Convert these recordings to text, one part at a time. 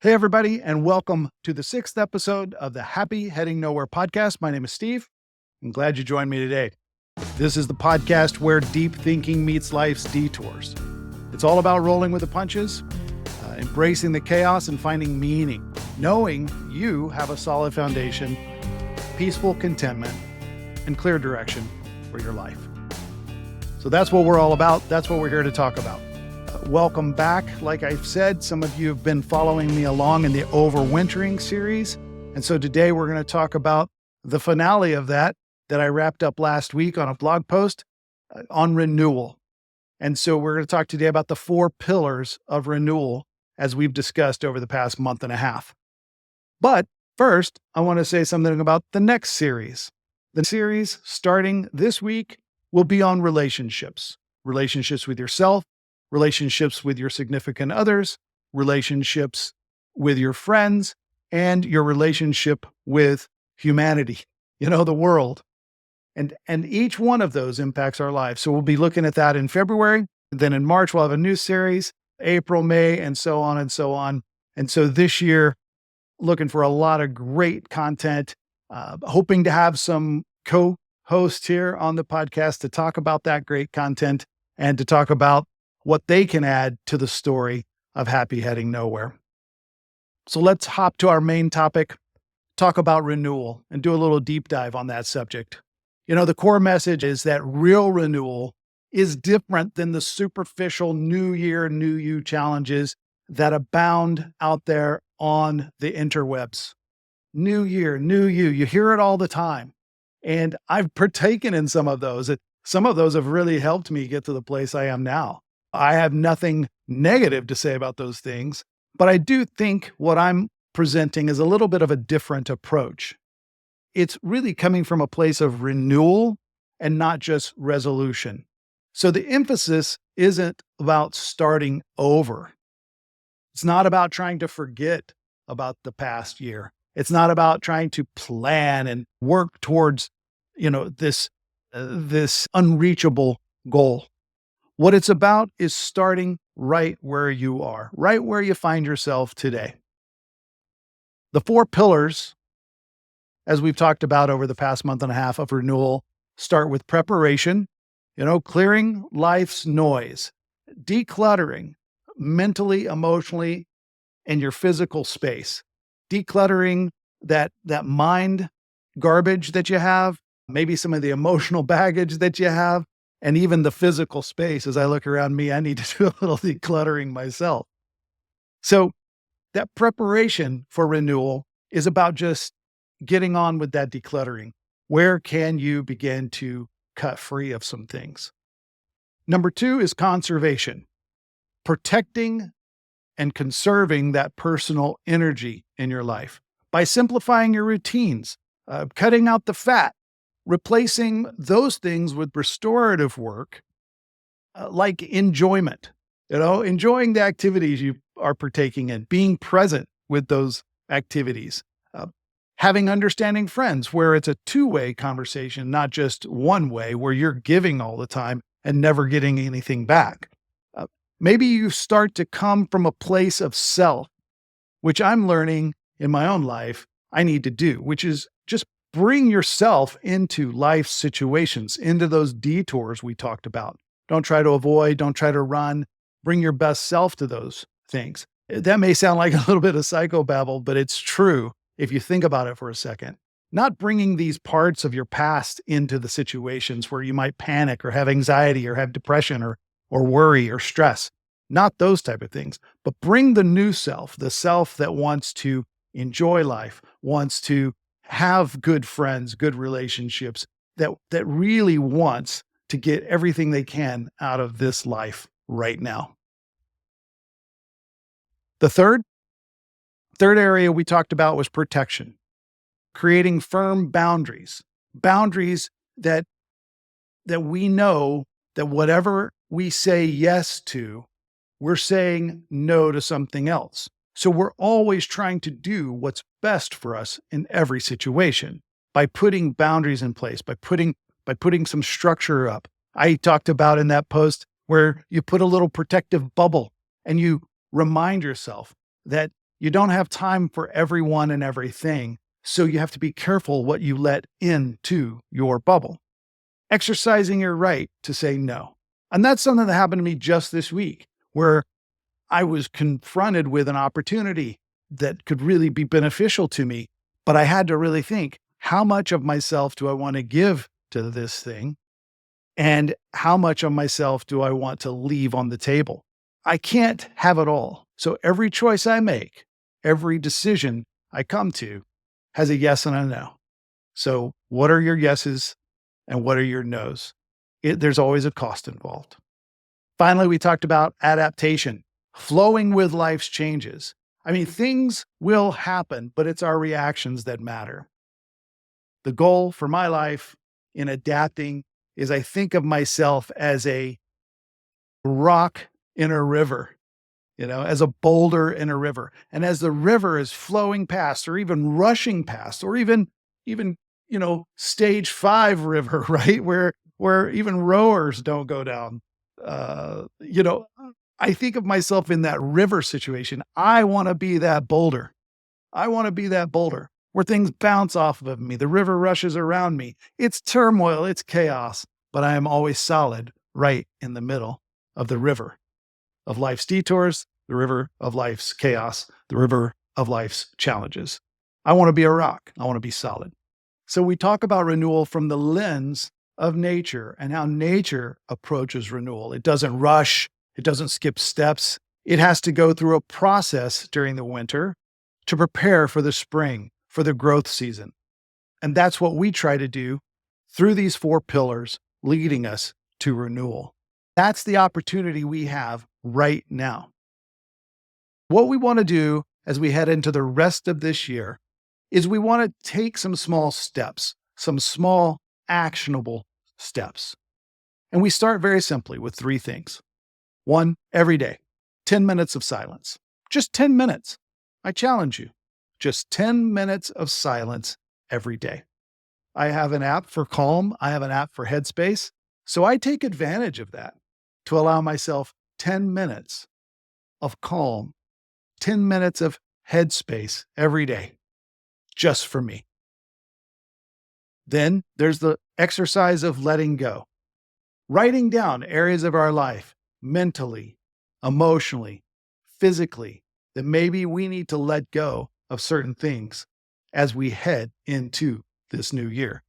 Hey, everybody, and welcome to the sixth episode of the Happy Heading Nowhere podcast. My name is Steve. I'm glad you joined me today. This is the podcast where deep thinking meets life's detours. It's all about rolling with the punches, embracing the chaos, and finding meaning, knowing you have a solid foundation, peaceful contentment, and clear direction for your life. So that's what we're all about. That's what we're here to talk about. Welcome back. Like I've said, some of you have been following me along in the Overwintering series. And so today we're going to talk about the finale of that I wrapped up last week on a blog post on renewal. And so we're going to talk today about the 4 pillars of renewal as we've discussed over the past month and a half. But first, I want to say something about the next series. The series starting this week will be on relationships with yourself, relationships with your significant others, relationships with your friends, and your relationship with humanity, the world. And each one of those impacts our lives. So we'll be looking at that in February. Then in March, we'll have a new series, April, May, and so on and so on. And so this year, looking for a lot of great content, hoping to have some co-hosts here on the podcast to talk about that great content and to talk about what they can add to the story of Happy Heading Nowhere. So let's hop to our main topic, talk about renewal, and do a little deep dive on that subject. The core message is that real renewal is different than the superficial new year, new you challenges that abound out there on the interwebs. New year, new you. You hear it all the time. And I've partaken in some of those. Some of those have really helped me get to the place I am now. I have nothing negative to say about those things, but I do think what I'm presenting is a little bit of a different approach. It's really coming from a place of renewal and not just resolution. So the emphasis isn't about starting over. It's not about trying to forget about the past year. It's not about trying to plan and work towards, this unreachable goal. What it's about is starting right where you are, right where you find yourself today. The 4 pillars, as we've talked about over the past month and a half of renewal, start with preparation, clearing life's noise, decluttering mentally, emotionally, and your physical space, decluttering that mind garbage that you have, maybe some of the emotional baggage that you have, and even the physical space. As I look around me, I need to do a little decluttering myself. So that preparation for renewal is about just getting on with that decluttering. Where can you begin to cut free of some things? Number 2 is conservation, protecting and conserving that personal energy in your life by simplifying your routines, cutting out the fat, replacing those things with restorative work, like enjoyment, enjoying the activities you are partaking in, being present with those activities, having understanding friends where it's a 2-way conversation, not just one way where you're giving all the time and never getting anything back. Maybe you start to come from a place of self, which I'm learning in my own life I need to do, which is just bring yourself into life situations, into those detours we talked about. Don't try to avoid, don't try to run. Bring your best self to those things. That may sound like a little bit of psychobabble, but it's true if you think about it for a second. Not bringing these parts of your past into the situations where you might panic or have anxiety or have depression or worry or stress. Not those type of things, but bring the new self, the self that wants to enjoy life, wants to have good friends, good relationships, that really wants to get everything they can out of this life right now. The third area we talked about was protection, creating firm boundaries that we know that whatever we say yes to, we're saying no to something else. So we're always trying to do what's best for us in every situation by putting boundaries in place, by putting some structure up. I talked about in that post where you put a little protective bubble and you remind yourself that You don't have time for everyone and everything, so you have to be careful what you let into your bubble. Exercising your right to say no. And that's something that happened to me just this week, where I was confronted with an opportunity that could really be beneficial to me, but I had to really think, how much of myself do I want to give to this thing? And how much of myself do I want to leave on the table? I can't have it all. So every choice I make, every decision I come to has a yes and a no. So what are your yeses and what are your nos? There's always a cost involved. Finally, we talked about adaptation, flowing with life's changes. I mean, things will happen, but it's our reactions that matter. The goal for my life in adapting is I think of myself as a rock in a river, as a boulder in a river. And as the river is flowing past or even rushing past or even, stage 5 river, right? Where even rowers don't go down. I think of myself in that river situation. I want to be that boulder. I want to be that boulder where things bounce off of me. The river rushes around me. It's turmoil, it's chaos, but I am always solid right in the middle of the river of life's detours, the river of life's chaos, the river of life's challenges. I want to be a rock. I want to be solid. So we talk about renewal from the lens of nature and how nature approaches renewal. It doesn't rush. It doesn't skip steps. It has to go through a process during the winter to prepare for the spring, for the growth season. And that's what we try to do through these 4 pillars leading us to renewal. That's the opportunity we have right now. What we want to do as we head into the rest of this year is we want to take some small steps, some small actionable steps. And we start very simply with 3 things. 1, every day, 10 minutes of silence. Just 10 minutes. I challenge you. Just 10 minutes of silence every day. I have an app for Calm. I have an app for Headspace. So I take advantage of that to allow myself 10 minutes of calm, 10 minutes of Headspace every day, just for me. Then there's the exercise of letting go. Writing down areas of our life, mentally, emotionally, physically, that maybe we need to let go of certain things as we head into this new year.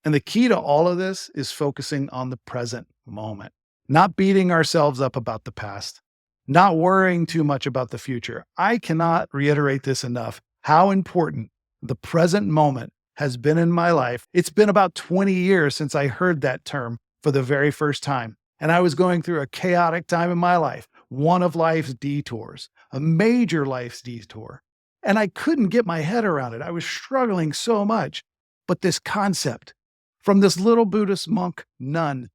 And the key to all of this is focusing on the present moment, not beating ourselves up about the past, not worrying too much about the future. I cannot reiterate this enough, how important the present moment has been in my life. It's been about 20 years since I heard that term for the very first time. And I was going through a chaotic time in my life, one of life's detours, a major life's detour. And I couldn't get my head around it. I was struggling so much. But this concept from this little Buddhist monk nun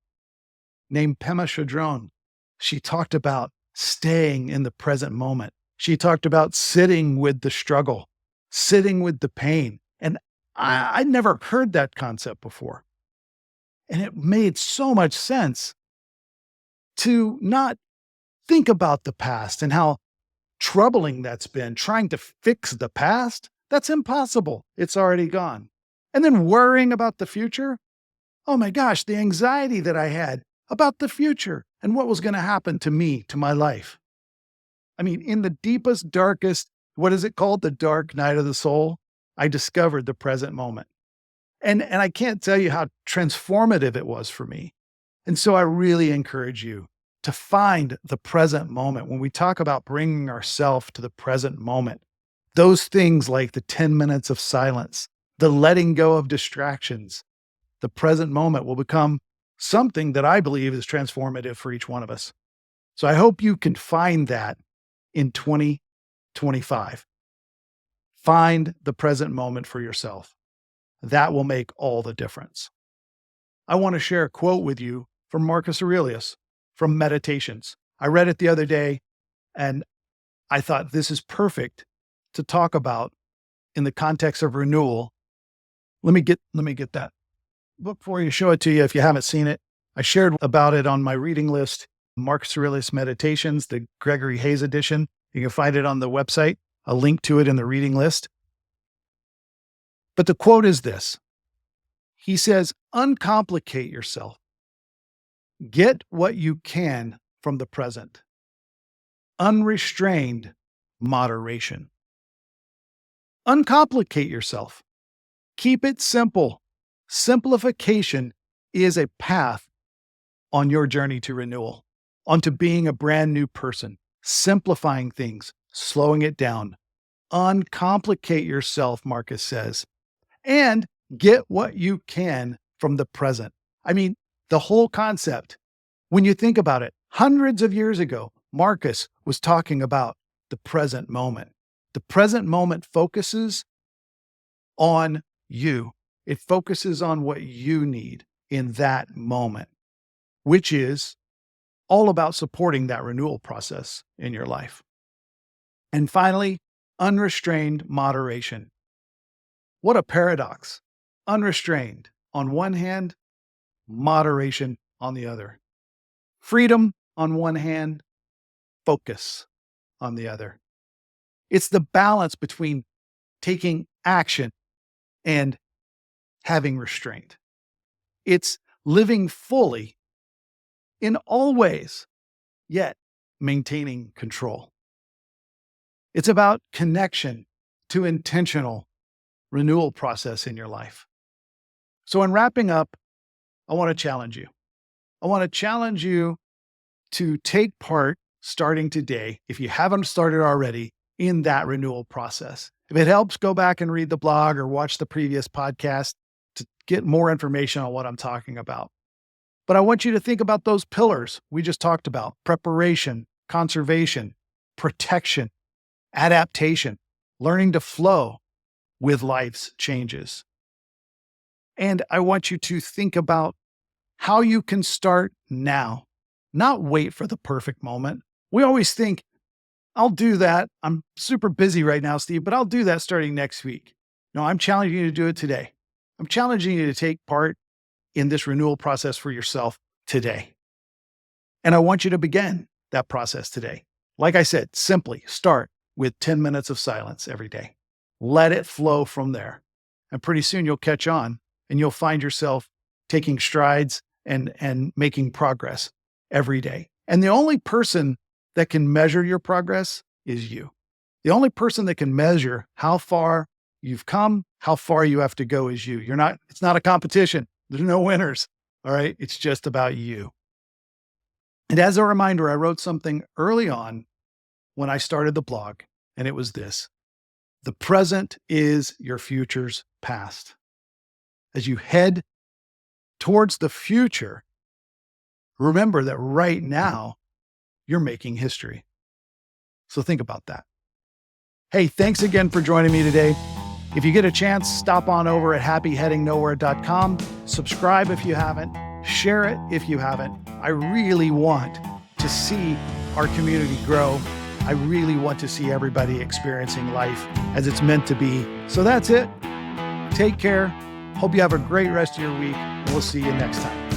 named Pema Chodron, she talked about staying in the present moment. She talked about sitting with the struggle, sitting with the pain. And I'd never heard that concept before. And it made so much sense to not think about the past and how troubling that's been. Trying to fix the past, that's impossible. It's already gone. And then worrying about the future. Oh my gosh, the anxiety that I had about the future and what was going to happen to me, to my life. I mean, in the deepest, darkest, what is it called? The dark night of the soul, I discovered the present moment. And I can't tell you how transformative it was for me. And so I really encourage you to find the present moment. When we talk about bringing ourselves to the present moment, those things like the 10 minutes of silence, the letting go of distractions, the present moment will become something that I believe is transformative for each one of us. So I hope you can find that in 2025. Find the present moment for yourself. That will make all the difference. I want to share a quote with you from Marcus Aurelius from Meditations. I read it the other day and I thought this is perfect to talk about in the context of renewal. Let me get that book for you, show it to you if you haven't seen it. I shared about it on my reading list, Marcus Aurelius Meditations, the Gregory Hayes edition. You can find it on the website. a link to it in the reading list. But the quote is this. He says, uncomplicate yourself. Get what you can from the present. Unrestrained moderation. Uncomplicate yourself. Keep it simple. Simplification is a path on your journey to renewal, onto being a brand new person, simplifying things, slowing it down. Uncomplicate yourself, Marcus says, and get what you can from the present. I mean, the whole concept, when you think about it, hundreds of years ago, Marcus was talking about the present moment. The present moment focuses on you. It focuses on what you need in that moment, which is all about supporting that renewal process in your life. And finally, unrestrained moderation. What a paradox. Unrestrained on one hand, moderation on the other. Freedom on one hand, focus on the other. It's the balance between taking action and having restraint. It's living fully in all ways, yet maintaining control. It's about connection to intentional renewal process in your life. So in wrapping up, I want to challenge you. I want to challenge you to take part starting today, if you haven't started already, in that renewal process. If it helps, go back and read the blog or watch the previous podcast to get more information on what I'm talking about. But I want you to think about those pillars we just talked about: preparation, conservation, protection, adaptation, learning to flow with life's changes. And I want you to think about how you can start now, not wait for the perfect moment. We always think, I'll do that. I'm super busy right now, Steve, but I'll do that starting next week. No, I'm challenging you to do it today. I'm challenging you to take part in this renewal process for yourself today. And I want you to begin that process today. Like I said, simply start with 10 minutes of silence every day. Let it flow from there. And pretty soon you'll catch on and you'll find yourself taking strides and making progress every day. And the only person that can measure your progress is you. The only person that can measure how far you've come, how far you have to go is you. It's not a competition. There's no winners. All right. It's just about you. And as a reminder, I wrote something early on when I started the blog, and it was this: the present is your future's past. As you head towards the future, remember that right now you're making history. So think about that. Hey, thanks again for joining me today. If you get a chance, stop on over at happyheadingnowhere.com. Subscribe if you haven't. Share it if you haven't. I really want to see our community grow. I really want to see everybody experiencing life as it's meant to be. So that's it. Take care. Hope you have a great rest of your week. We'll see you next time.